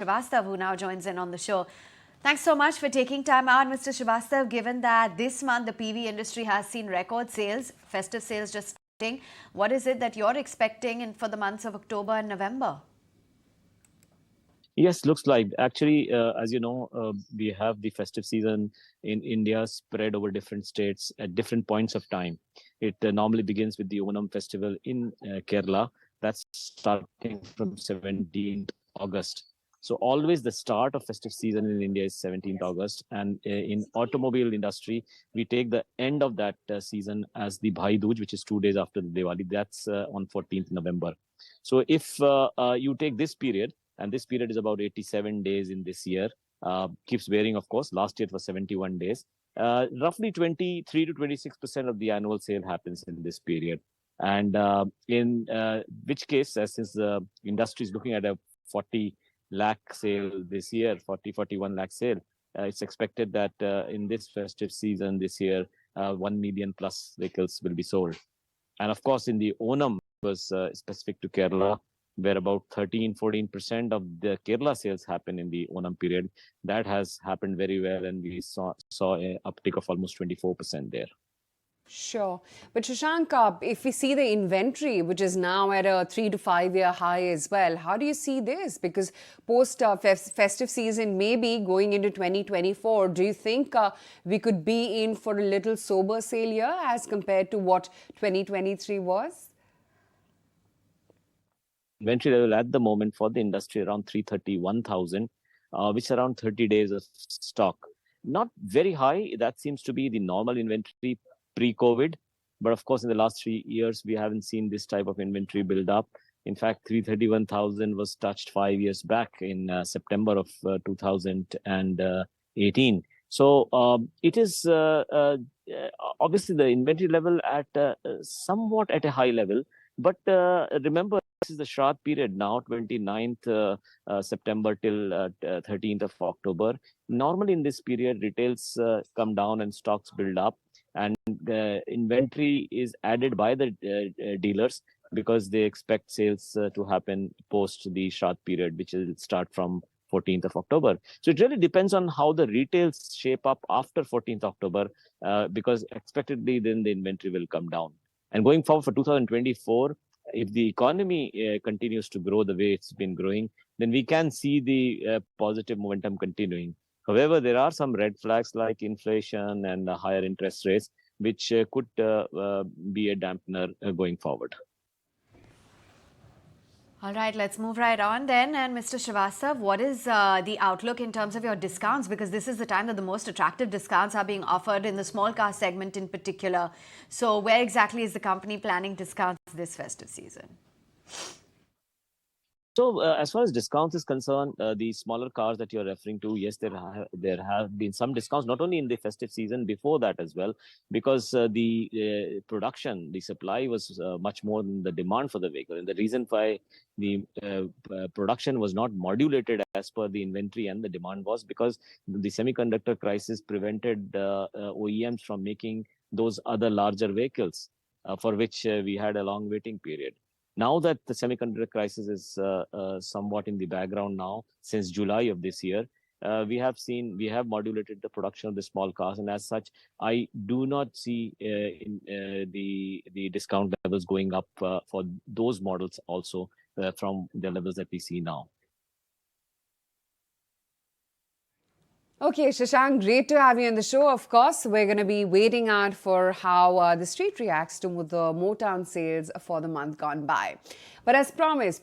Srivastava, who now joins in on the show. Thanks so much for taking time out, Mr. Srivastava, given that this month the PV industry has seen record sales, festive sales just starting. What is it that you're expecting for the months of October and November? Yes, looks like. Actually, as you know, we have the festive season in India spread over different states at different points of time. It normally begins with the Onam festival in Kerala. That's starting from 17th August. So always the start of festive season in India is 17th August. And in automobile industry, we take the end of that season as the Bhai Dooj, which is 2 days after the Diwali. That's on 14th November. So if you take this period, and this period is about 87 days in this year. Keeps varying, of course. Last year it was 71 days. Roughly 23 to 26% of the annual sale happens in this period. And in which case, since the industry is looking at a 40 lakh sale this year, 41 lakh sale, it's expected that in this festive season this year, 1 million plus vehicles will be sold. And of course, in the Onam was specific to Kerala, where about 13-14% of the Kerala sales happen in the Onam period. That has happened very well, and we saw an uptick of almost 24% there. Sure. But Shashank, if we see the inventory, which is now at a 3 to 5 year high as well, how do you see this? Because post-festive season, maybe going into 2024, do you think we could be in for a little sober sale year as compared to what 2023 was? Inventory level at the moment for the industry around 331,000, which is around 30 days of stock. Not very high. That seems to be the normal inventory pre-COVID. But of course, in the last 3 years, we haven't seen this type of inventory build up. In fact, 331,000 was touched 5 years back in September of 2018. So it is obviously the inventory level at somewhat at a high level. But remember, this is the Shraddh period now, 29th September till 13th of October. Normally in this period, retails come down and stocks build up, and inventory is added by the dealers because they expect sales to happen post the Shraddh period, which will start from 14th of October. So it really depends on how the retails shape up after 14th October, because expectedly then the inventory will come down. And going forward for 2024, if the economy continues to grow the way it's been growing, then we can see the positive momentum continuing. However, there are some red flags like inflation and higher interest rates, which could be a dampener going forward. All right, let's move right on then. And Mr. Srivastava, what is the outlook in terms of your discounts? Because this is the time that the most attractive discounts are being offered in the small car segment in particular. So where exactly is the company planning discounts this festive season? So as far as discounts is concerned, the smaller cars that you're referring to, yes, there have been some discounts, not only in the festive season, before that as well, because the production, the supply was much more than the demand for the vehicle. And the reason why the production was not modulated as per the inventory and the demand was because the semiconductor crisis prevented OEMs from making those other larger vehicles for which we had a long waiting period. Now that the semiconductor crisis is somewhat in the background now, since July of this year, we have modulated the production of the small cars, and as such, I do not see the discount levels going up for those models also from the levels that we see now. Okay, Shashank, great to have you on the show. Of course, we're going to be waiting out for how the street reacts to the Motown sales for the month gone by. But as promised,